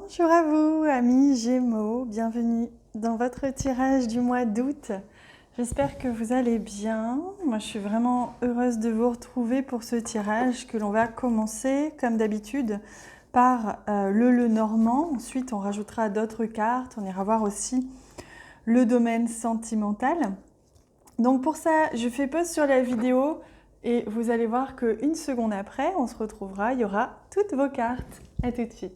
Bonjour à vous, amis Gémeaux, bienvenue dans votre tirage du mois d'août. J'espère que vous allez bien. Moi, je suis vraiment heureuse de vous retrouver pour ce tirage que l'on va commencer, comme d'habitude, par le normand. Ensuite, on rajoutera d'autres cartes. On ira voir aussi le domaine sentimental. Donc pour ça, je fais pause sur la vidéo et vous allez voir qu'une seconde après, on se retrouvera. Il y aura toutes vos cartes. À tout de suite.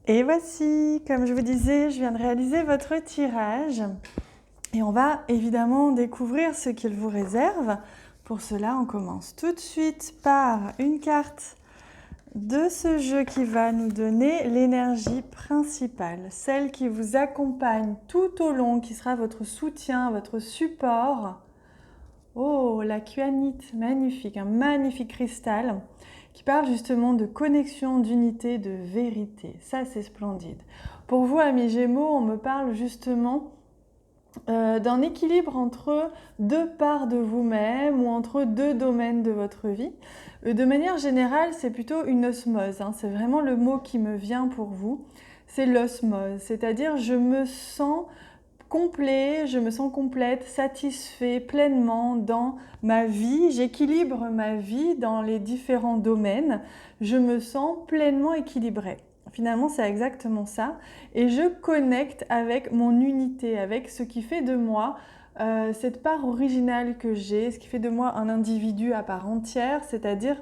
Et voici, comme je vous disais, je viens de réaliser votre tirage et on va évidemment découvrir ce qu'il vous réserve. Pour cela, on commence tout de suite par une carte de ce jeu qui va nous donner l'énergie principale, celle qui vous accompagne tout au long, qui sera votre soutien, votre support. Oh, la kyanite, magnifique, un magnifique cristal qui parle justement de connexion, d'unité, de vérité. Ça, c'est splendide. Pour vous, amis Gémeaux, on me parle justement d'un équilibre entre deux parts de vous-même ou entre deux domaines de votre vie. De manière générale, c'est plutôt une osmose. C'est vraiment le mot qui me vient pour vous. C'est l'osmose, c'est-à-dire je me sens complet, je me sens complète, satisfait pleinement dans ma vie, j'équilibre ma vie dans les différents domaines, je me sens pleinement équilibrée. Finalement, c'est exactement ça. Et je connecte avec mon unité, avec ce qui fait de moi cette part originale que j'ai, ce qui fait de moi un individu à part entière, c'est-à-dire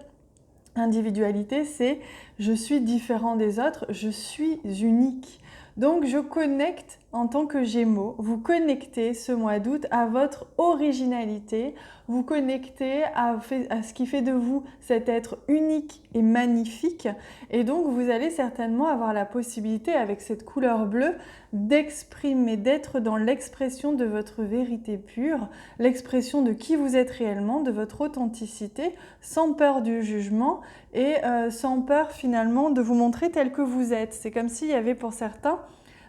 individualité, c'est je suis différent des autres, je suis unique. Donc je connecte en tant que Gémeaux, vous connectez ce mois d'août à votre originalité, vous connectez à ce qui fait de vous cet être unique et magnifique, et donc vous allez certainement avoir la possibilité avec cette couleur bleue d'exprimer, d'être dans l'expression de votre vérité pure, l'expression de qui vous êtes réellement, de votre authenticité, sans peur du jugement et sans peur finalement de vous montrer tel que vous êtes. C'est comme s'il y avait pour certains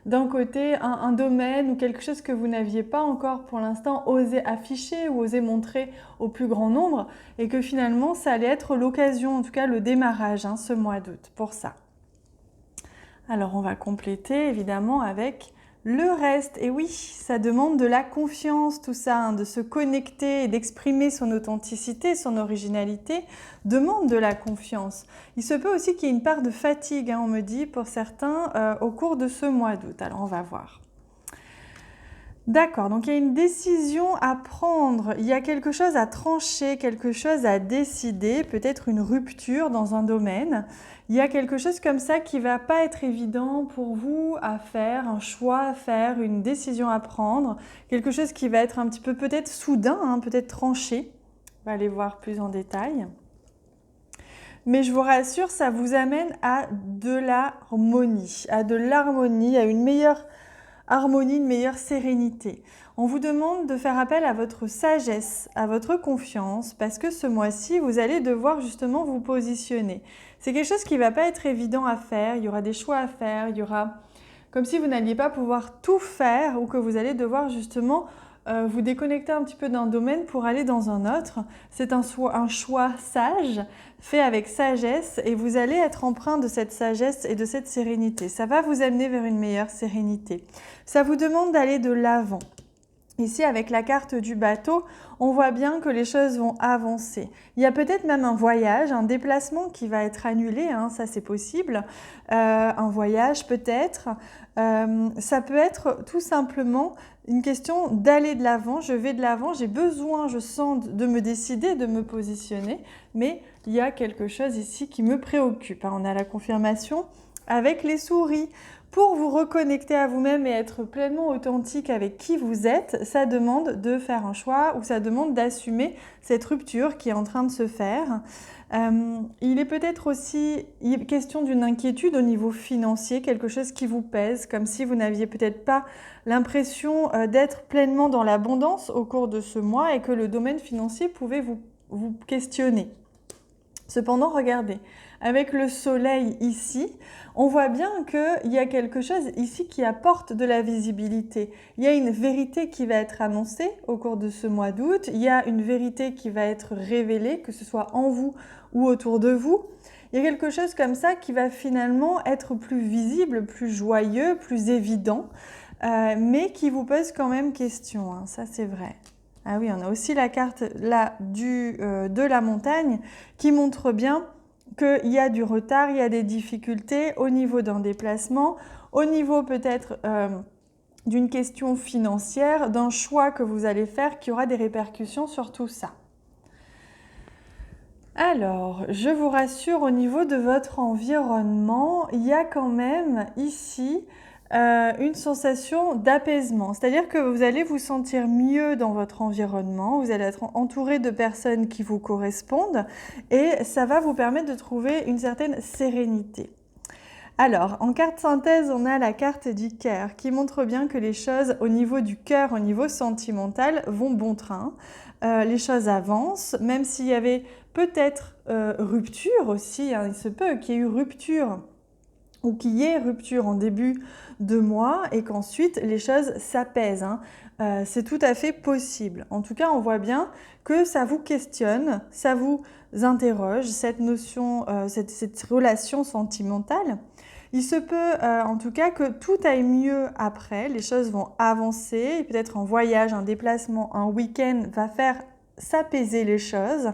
d'un côté un domaine ou quelque chose que vous n'aviez pas encore pour l'instant osé afficher ou osé montrer au plus grand nombre et que finalement ça allait être l'occasion, en tout cas le démarrage ce mois d'août pour ça. Alors on va compléter évidemment avec le reste. Et oui, ça demande de la confiance tout ça, de se connecter et d'exprimer son authenticité, son originalité, demande de la confiance. Il se peut aussi qu'il y ait une part de fatigue, on me dit, pour certains au cours de ce mois d'août. Alors on va voir. D'accord, donc il y a une décision à prendre, il y a quelque chose à trancher, quelque chose à décider, peut-être une rupture dans un domaine. Il y a quelque chose comme ça qui ne va pas être évident pour vous à faire, un choix à faire, une décision à prendre, quelque chose qui va être un petit peu peut-être soudain, peut-être tranché. On va aller voir plus en détail. Mais je vous rassure, ça vous amène à de l'harmonie, à une meilleure harmonie, une meilleure sérénité. On vous demande de faire appel à votre sagesse, à votre confiance, parce que ce mois-ci, vous allez devoir justement vous positionner. C'est quelque chose qui ne va pas être évident à faire, il y aura des choix à faire, il y aura comme si vous n'alliez pas pouvoir tout faire ou que vous allez devoir justement vous déconnecter un petit peu d'un domaine pour aller dans un autre. C'est un choix sage, fait avec sagesse et vous allez être empreint de cette sagesse et de cette sérénité. Ça va vous amener vers une meilleure sérénité. Ça vous demande d'aller de l'avant. Ici, avec la carte du bateau, on voit bien que les choses vont avancer. Il y a peut-être même un voyage, un déplacement qui va être annulé, ça c'est possible. Un voyage peut-être. Ça peut être tout simplement une question d'aller de l'avant. Je vais de l'avant, j'ai besoin, je sens de me décider, de me positionner. Mais il y a quelque chose ici qui me préoccupe. On a la confirmation avec les souris. Pour vous reconnecter à vous-même et être pleinement authentique avec qui vous êtes, ça demande de faire un choix ou ça demande d'assumer cette rupture qui est en train de se faire. Il est peut-être aussi question d'une inquiétude au niveau financier, quelque chose qui vous pèse, comme si vous n'aviez peut-être pas l'impression d'être pleinement dans l'abondance au cours de ce mois et que le domaine financier pouvait vous questionner. Cependant, regardez, avec le soleil ici, on voit bien qu'il y a quelque chose ici qui apporte de la visibilité. Il y a une vérité qui va être annoncée au cours de ce mois d'août, il y a une vérité qui va être révélée, que ce soit en vous ou autour de vous. Il y a quelque chose comme ça qui va finalement être plus visible, plus joyeux, plus évident, mais qui vous pose quand même question, hein, ça c'est vrai. Ah oui, on a aussi la carte là de la montagne qui montre bien qu'il y a du retard, il y a des difficultés au niveau d'un déplacement, au niveau peut-être d'une question financière, d'un choix que vous allez faire qui aura des répercussions sur tout ça. Alors, je vous rassure, au niveau de votre environnement, il y a quand même ici une sensation d'apaisement. C'est-à-dire que vous allez vous sentir mieux dans votre environnement, vous allez être entouré de personnes qui vous correspondent et ça va vous permettre de trouver une certaine sérénité. Alors, en carte synthèse, on a la carte du cœur qui montre bien que les choses au niveau du cœur, au niveau sentimental, vont bon train. Les choses avancent, même s'il y avait peut-être rupture aussi, hein, il se peut qu'il y ait eu rupture ou qu'il y ait rupture en début de mois et qu'ensuite les choses s'apaisent. Hein. C'est tout à fait possible. En tout cas, on voit bien que ça vous questionne, ça vous interroge, cette notion, cette relation sentimentale. Il se peut en tout cas que tout aille mieux après, les choses vont avancer, peut-être un voyage, un déplacement, un week-end va faire s'apaiser les choses.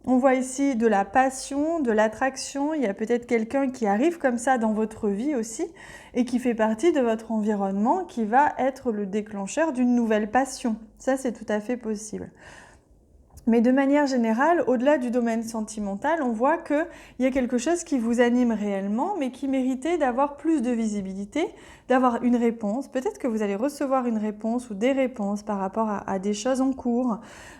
On voit ici de la passion, de l'attraction, il y a peut-être quelqu'un qui arrive comme ça dans votre vie aussi et qui fait partie de votre environnement qui va être le déclencheur d'une nouvelle passion. Ça, c'est tout à fait possible. Mais de manière générale, au-delà du domaine sentimental, on voit qu'il y a quelque chose qui vous anime réellement, mais qui méritait d'avoir plus de visibilité, d'avoir une réponse. Peut-être que vous allez recevoir une réponse ou des réponses par rapport à des choses en cours.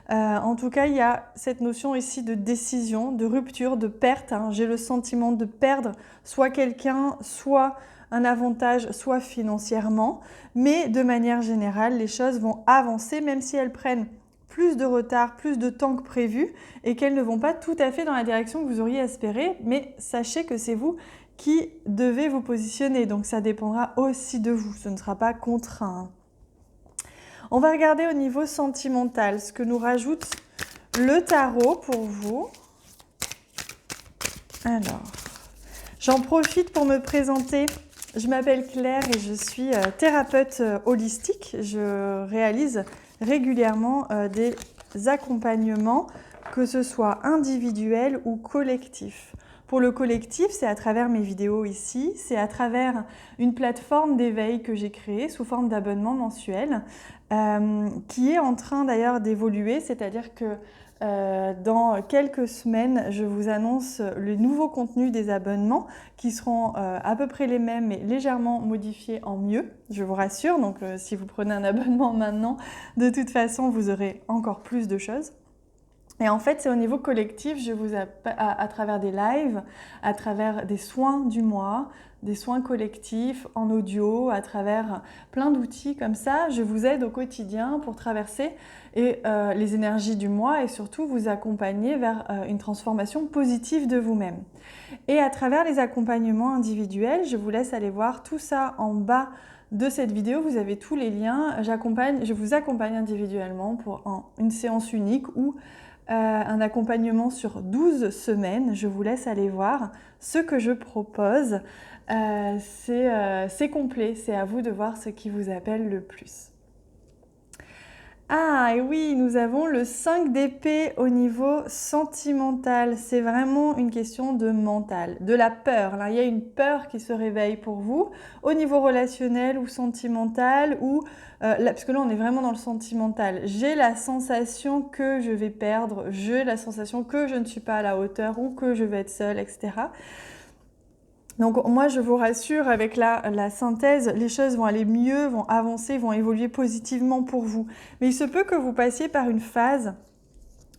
En tout cas, il y a cette notion ici de décision, de rupture, de perte. Hein. J'ai le sentiment de perdre soit quelqu'un, soit un avantage, soit financièrement. Mais de manière générale, les choses vont avancer, même si elles prennent plus de retard, plus de temps que prévu et qu'elles ne vont pas tout à fait dans la direction que vous auriez espéré, mais sachez que c'est vous qui devez vous positionner, donc ça dépendra aussi de vous, ce ne sera pas contraint. On va regarder au niveau sentimental ce que nous rajoute le tarot pour vous. Alors, j'en profite pour me présenter. Je m'appelle Claire et je suis thérapeute holistique. Je réalise régulièrement des accompagnements, que ce soit individuels ou collectifs. Pour le collectif, c'est à travers mes vidéos ici, c'est à travers une plateforme d'éveil que j'ai créée sous forme d'abonnement mensuel, qui est en train d'ailleurs d'évoluer, c'est-à-dire que dans quelques semaines, je vous annonce le nouveau contenu des abonnements qui seront à peu près les mêmes mais légèrement modifiés en mieux, je vous rassure. Donc si vous prenez un abonnement maintenant, de toute façon, vous aurez encore plus de choses. Et en fait, c'est au niveau collectif, je vous à travers des lives, à travers des soins du mois, des soins collectifs en audio, à travers plein d'outils comme ça, je vous aide au quotidien pour traverser les énergies du mois et surtout vous accompagner vers une transformation positive de vous-même. Et à travers les accompagnements individuels, je vous laisse aller voir tout ça en bas de cette vidéo, vous avez tous les liens. Je vous accompagne individuellement pour une séance unique ou un accompagnement sur 12 semaines. Je vous laisse aller voir ce que je propose. C'est complet, c'est à vous de voir ce qui vous appelle le plus. Ah, et oui, nous avons le 5 d'épée au niveau sentimental. C'est vraiment une question de mental, de la peur. Là, il y a une peur qui se réveille pour vous au niveau relationnel ou sentimental, parce que là, on est vraiment dans le sentimental. J'ai la sensation que je vais perdre, j'ai la sensation que je ne suis pas à la hauteur ou que je vais être seule, etc. Donc moi, je vous rassure, avec la synthèse, les choses vont aller mieux, vont avancer, vont évoluer positivement pour vous. Mais il se peut que vous passiez par une phase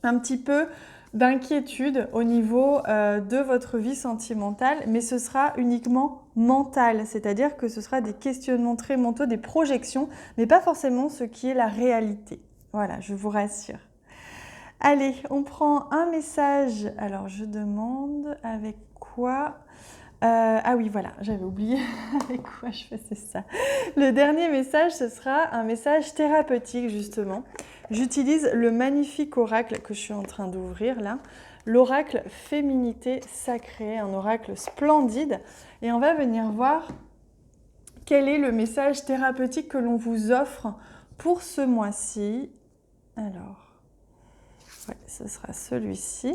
un petit peu d'inquiétude au niveau de votre vie sentimentale, mais ce sera uniquement mental, c'est-à-dire que ce sera des questionnements très mentaux, des projections, mais pas forcément ce qui est la réalité. Voilà, je vous rassure. Allez, on prend un message. Alors, je demande avec quoi ? quoi? Ah oui, voilà, j'avais oublié avec quoi je faisais ça. Le dernier message, ce sera un message thérapeutique, justement. J'utilise le magnifique oracle que je suis en train d'ouvrir là, l'oracle Féminité Sacrée, un oracle splendide. Et on va venir voir quel est le message thérapeutique que l'on vous offre pour ce mois-ci. Alors, ouais, ce sera celui-ci.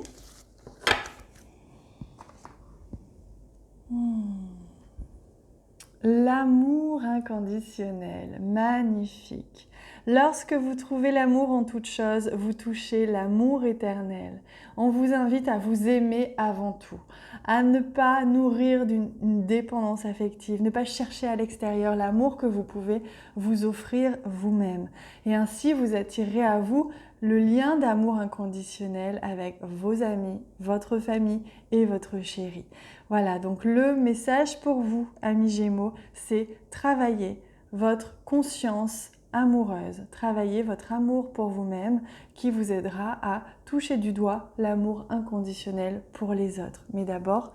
L'amour inconditionnel, magnifique. Lorsque vous trouvez l'amour en toute chose, vous touchez l'amour éternel. On vous invite à vous aimer avant tout, à ne pas nourrir d'une dépendance affective, ne pas chercher à l'extérieur l'amour que vous pouvez vous offrir vous-même. Et ainsi, vous attirerez à vous le lien d'amour inconditionnel avec vos amis, votre famille et votre chéri. Voilà, donc le message pour vous, amis Gémeaux, c'est travailler votre conscience amoureuse, travailler votre amour pour vous-même qui vous aidera à toucher du doigt l'amour inconditionnel pour les autres. Mais d'abord,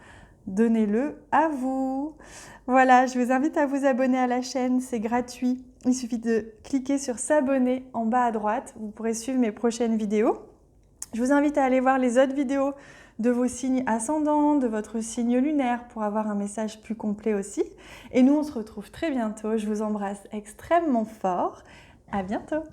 donnez-le à vous. Voilà, je vous invite à vous abonner à la chaîne, c'est gratuit. Il suffit de cliquer sur s'abonner en bas à droite. Vous pourrez suivre mes prochaines vidéos. Je vous invite à aller voir les autres vidéos de vos signes ascendants, de votre signe lunaire pour avoir un message plus complet aussi. Et nous, on se retrouve très bientôt. Je vous embrasse extrêmement fort. À bientôt.